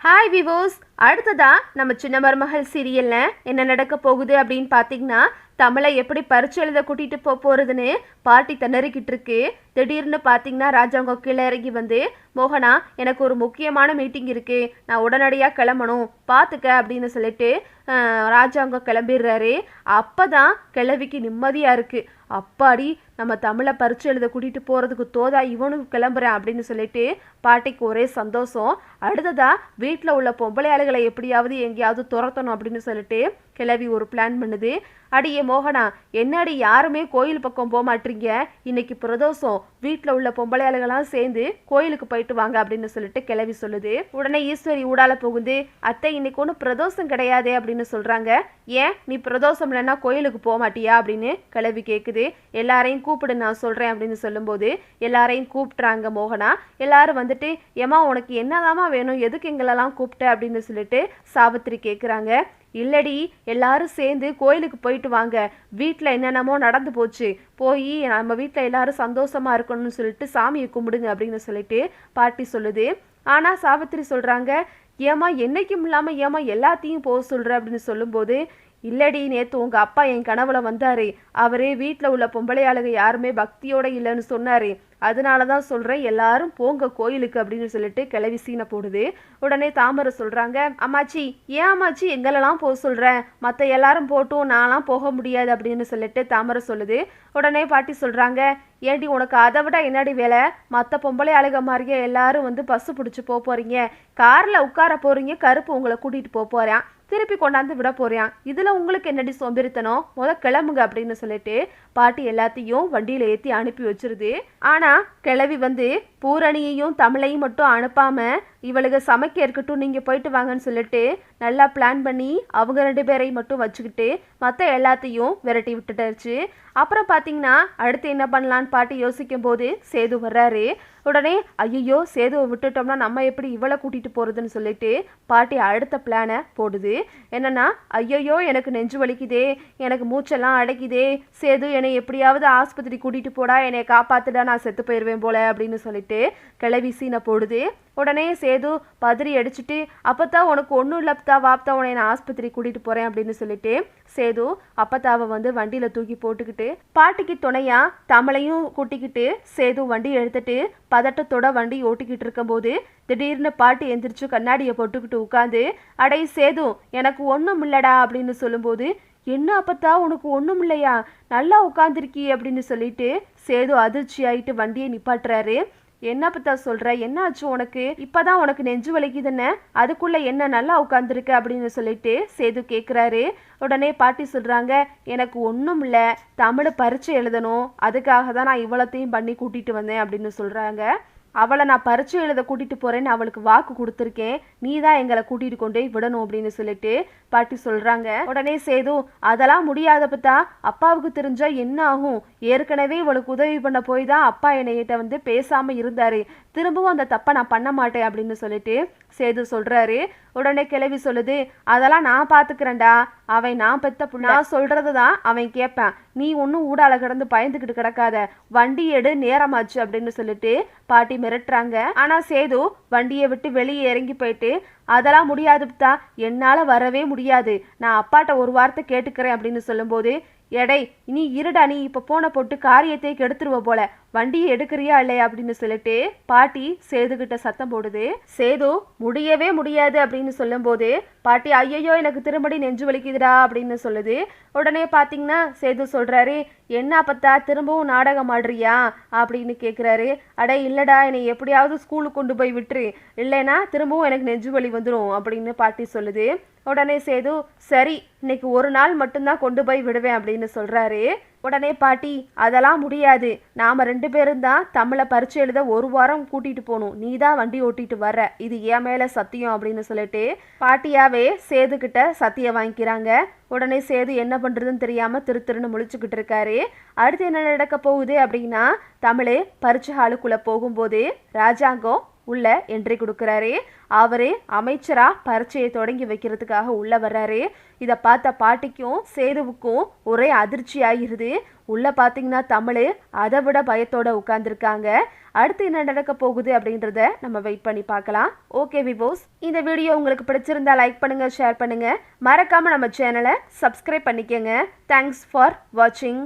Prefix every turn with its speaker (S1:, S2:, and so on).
S1: Hi விவோஸ், அடுத்ததா நம்ம சின்ன மருமகள் சீரியல்ல என்ன நடக்க போகுது அப்படின்னு பார்த்தீங்கன்னா, தமிழை எப்படி பரிச்சு எழுத கூட்டிட்டு போறதுன்னு பாட்டி திணறிக்கிட்டு இருக்கு. திடீர்னு பார்த்தீங்கன்னா ராஜாங்க கீழே இறங்கி வந்து, மோகனா எனக்கு ஒரு முக்கியமான மீட்டிங் இருக்கு, நான் உடனடியாக கிளம்பணும் பார்த்துக்க அப்படின்னு சொல்லிட்டு ராஜாங்க கிளம்பிடுறாரு. அப்பதான் கிளவிக்கு நிம்மதியா இருக்கு. அப்பாடி, நம்ம தமிழை பரிச்சு எழுத கூட்டிட்டு போறதுக்கு தோதா இவனும் கிளம்புறேன் அப்படின்னு சொல்லிட்டு பாட்டிக்கு ஒரே சந்தோஷம். அடுத்ததா வீட்டில் உள்ள பொம்பளை ஆளுகளை எப்படியாவது எங்கேயாவது துரத்தணும் அப்படின்னு சொல்லிட்டு கிளவி ஒரு பிளான் பண்ணுது. அடியே மோகனா, என்னடி யாருமே கோயில் பக்கம் போக மாட்டீங்க, இன்னைக்கு பிரதோஷம், வீட்டில் உள்ள பொம்பளை ஆளுகளாம் சேர்ந்து கோயிலுக்கு போயிட்டு வாங்க அப்படின்னு சொல்லிட்டு கிளவி சொல்லுது. உடனே ஈஸ்வரி ஊடால போகுது. அத்தை, இன்னைக்கு ஒன்றும் பிரதோஷம் கிடையாதே அப்படின்னு சொல்றாங்க. ஏன் நீ பிரதோஷம் இல்லைன்னா கோயிலுக்கு போக மாட்டியா அப்படின்னு கிளவி கேட்குது. எல்லாரையும் கூப்பிடு, நான் சொல்றேன் அப்படின்னு சொல்லும்போது எல்லாரையும் கூப்பிட்றாங்க மோகனா. எல்லாரும் வந்துட்டு, ஏமா உனக்கு என்னதாமா வேணும், எதுக்கு எங்களெல்லாம் கூப்பிட்ட அப்படின்னு சொல்லிட்டு சாவித்திரி கேட்குறாங்க. இல்லடி, எல்லாரும் சேர்ந்து கோயிலுக்கு போயிட்டு வாங்க, வீட்டில் என்னென்னமோ நடந்து போச்சு, போய் நம்ம வீட்டில் எல்லாரும் சந்தோஷமா இருக்கணும்னு சொல்லிட்டு சாமியை கும்பிடுங்க அப்படின்னு சொல்லிட்டு பாட்டி சொல்லுது. ஆனால் சாவித்திரி சொல்கிறாங்க, ஏமா என்னைக்கும் இல்லாமல் ஏமா எல்லாத்தையும் போக சொல்கிற அப்படின்னு சொல்லும்போது, இல்லடி, நேற்று உங்கள் அப்பா என் கனவுல வந்தாரு, அவரே வீட்டில் உள்ள பொம்பளை ஆளுக யாருமே பக்தியோட இல்லைன்னு சொன்னாரு, அதனால தான் சொல்கிறேன் எல்லாரும் போங்க கோயிலுக்கு அப்படின்னு சொல்லிட்டு கிளவி சீனை போடுது. உடனே தாமரை சொல்கிறாங்க, அம்மாச்சி ஏன் அம்மாச்சி எங்களெல்லாம் போக சொல்கிறேன், மற்ற எல்லாரும் போட்டும் நான்லாம் போக முடியாது அப்படின்னு சொல்லிட்டு தாமரை சொல்லுது. உடனே பாட்டி சொல்கிறாங்க, ஏண்டி உனக்கு அதை விட என்னடி வேலை, மற்ற பொம்பளை அழுக மாதிரியே எல்லாரும் வந்து பஸ்ஸு பிடிச்சி போக போகிறீங்க, காரில் உட்கார போகிறீங்க, கருப்பு உங்களை கூட்டிகிட்டு போக போகிறேன், திருப்பி கொண்டாந்து விட போறியான், இதுல உங்களுக்கு என்னடி சோம்பேறித்தனம், கிளம்புங்க அப்படின்னு சொல்லிட்டு பாட்டி எல்லாத்தையும் வண்டியில ஏற்றி அனுப்பி வச்சிருது. ஆனா கிளவி வந்து பூரணியையும் தமிழையும் மட்டும் அனுப்பாம, இவளுக்கு சமைக்க இருக்கட்டும் நீங்க போயிட்டு வாங்கன்னு சொல்லிட்டு நல்லா பிளான் பண்ணி அவங்க 2 பேரையும் மட்டும் வச்சுக்கிட்டு மற்ற எல்லாத்தையும் விரட்டி விட்டுட்டாச்சு. அப்புறம் பார்த்தீங்கன்னா அடுத்து என்ன பண்ணலான்னு பாட்டி யோசிக்கும் போது சேது வர்றாரு. உடனே ஐயோ, சேதுவை விட்டுட்டோம்னா நம்ம எப்படி இவளை கூட்டிட்டு போறதுன்னு சொல்லிட்டு பாட்டி அடுத்த பிளானை போடுது. என்னன்னா, ஐயோ எனக்கு நெஞ்சு வலிக்குதே, எனக்கு மூச்செல்லாம் அடைக்குதே, சேது என்னை எப்படியாவது ஆஸ்பத்திரி கூட்டிட்டு போடா, என்னை காப்பாத்துடா, நான் செத்து போயிடுவேன் போல அப்படின்னு சொல்லிட்டு கிளவி சீனை போடுது. உடனே சேது பதறி அடிச்சுட்டு, அப்பத்தான் உனக்கு ஒன்றும் இல்லப்பா வாப்தா, உன்னை நான் ஆஸ்பத்திரி கூட்டிட்டு போறேன் அப்படின்னு சொல்லிட்டு சேது அப்பத்தாவை வந்து வண்டியில தூக்கி போட்டுக்கிட்டு பாட்டிக்கு துணையா தமிழையும் கூட்டிக்கிட்டு சேது வண்டி எடுத்துட்டு பதட்டத்தோட வண்டி ஓட்டிக்கிட்டு இருக்கும்போது திடீர்னு பாட்டி எந்திரிச்சு கண்ணாடியை போட்டுக்கிட்டு உட்காந்து, அடை சேது எனக்கு ஒன்றும் இல்லடா அப்படின்னு சொல்லும்போது, என்ன அப்பத்தா உனக்கு ஒன்றும் இல்லையா, நல்லா உட்காந்துருக்கி அப்படின்னு சொல்லிட்டு சேது அதிர்ச்சி ஆயிட்டு வண்டியை நிப்பாட்டுறாரு. என்ன பத்தா சொல்ற, என்ன ஆச்சு உனக்கு, இப்பதான் உனக்கு நெஞ்சு வலிக்குதுன்னு, அதுக்குள்ள என்ன நல்லா உட்காந்துருக்க அப்படின்னு சொல்லிட்டு சேது கேட்குறாரு. உடனே பாட்டி சொல்றாங்க, எனக்கு ஒன்றும் இல்லை, தமிழை பரீட்சை எழுதணும், அதுக்காக தான் நான் இவ்வளத்தையும் பண்ணி கூட்டிட்டு வந்தேன் அப்படின்னு சொல்றாங்க. அவளை நான் பரீட்சை எழுத கூட்டிட்டு போறேன்னு அவளுக்கு வாக்கு கொடுத்துருக்கேன், நீ தான் எங்களை கூட்டிட்டு கொண்டே விடணும் அப்படின்னு சொல்லிட்டு பாட்டி சொல்றாங்க. உடனே சேது, அதெல்லாம் முடியாத பத்தா, அப்பாவுக்கு தெரிஞ்சா என்ன ஆகும், ஏற்கனவே இவளுக்கு உதவி பண்ண போய் தான் அப்பா என்னையிட்ட வந்து பேசாம இருந்தாரு, திரும்பவும் அந்த தப்பை நான் பண்ண மாட்டேன் அப்படின்னு சொல்லிட்டு சேது சொல்றாரு. உடனே கிளவி சொல்லுது, அதெல்லாம் நான் பாத்துக்கிறேன்டா, அவன் நான் பெத்த புள்ள, நான் சொல்றது தான் அவன் கேட்பேன், நீ ஒன்றும் ஊடால கிடந்து பயந்துக்கிட்டு கிடக்காத, வண்டி எடு நேரமாச்சு அப்படின்னு சொல்லிட்டு பாட்டி மிரட்டுறாங்க. ஆனா சேது வண்டியை விட்டு வெளியே இறங்கி போயிட்டு, அதெல்லாம் முடியாதுப்பா, என்னால வரவே முடியாது, நான் அப்பாட்ட ஒரு வார்த்தை கேட்டுக்கிறேன் அப்படின்னு சொல்லும்போது, எடை நீ இருடா, நீ இப்ப போன போட்டு காரியத்தை கெடுத்துருவ போல, வண்டியை எடுக்கிறியா இல்லையா அப்படின்னு சொல்லிட்டு பாட்டி சேது கிட்ட சத்தம் போடுது. சேது முடியவே முடியாது அப்படின்னு சொல்லும் போது பாட்டி, ஐயோ எனக்கு திரும்படி நெஞ்சு வலிக்குதுடா அப்படின்னு சொல்லுது. உடனே பாத்தீங்கன்னா சேது சொல்றாரு, என்ன பத்தா திரும்பவும் நாடகம் ஆடுறியா அப்படின்னு கேட்குறாரு. அட இல்லடா, என்னை எப்படியாவது ஸ்கூலுக்கு கொண்டு போய் விட்டுரு, இல்லைன்னா திரும்பவும் எனக்கு நெஞ்சு வலி வந்துடும் அப்படின்னு பாட்டி சொல்லுது. உடனே சேது, சரி இன்னைக்கு ஒரு நாள் மட்டும்தான் கொண்டு போய் விடுவேன் அப்படின்னு சொல்றாரு. உடனே பாட்டி, அதெல்லாம் முடியாது, நாம 2 பேரும் தான் தமிழை பரீட்சை எழுத 1 வாரம் கூட்டிட்டு போகணும், நீ தான் வண்டி ஓட்டிட்டு வர்ற, இது என் மேல சத்தியம் அப்படின்னு சொல்லிட்டு பாட்டியாவே சேது கிட்ட சத்தியம் வாங்கிக்கிறாங்க. உடனே சேது என்ன பண்றதுன்னு தெரியாம திருன்னு முழிச்சுக்கிட்டு இருக்காரு. அடுத்து என்ன நடக்க போகுது அப்படின்னா, தமிழ் பரீட்சை ஹாலுக்குள்ள போகும்போது ராஜாங்கம் உள்ள என்ட்ரி கொடுக்குறாரு. அவரே அமைச்சரா பரீட்சையை தொடங்கி வைக்கிறதுக்காக உள்ள வர்றாரு. இதை பார்த்த பாட்டிக்கும் சேதுவுக்கும் ஒரே அதிர்ச்சி ஆகிருது. உள்ள பார்த்தீங்கன்னா தமிழ் அதை விட பயத்தோட உட்கார்ந்துருக்காங்க. அடுத்து என்ன நடக்க போகுது அப்படின்றத நம்ம வெயிட் பண்ணி பார்க்கலாம். ஓகே விவோஸ், இந்த வீடியோ உங்களுக்கு பிடிச்சிருந்தா லைக் பண்ணுங்க, ஷேர் பண்ணுங்க, மறக்காம நம்ம சேனலை சப்ஸ்கிரைப் பண்ணிக்கோங்க. தேங்க்ஸ் ஃபார் வாட்சிங்.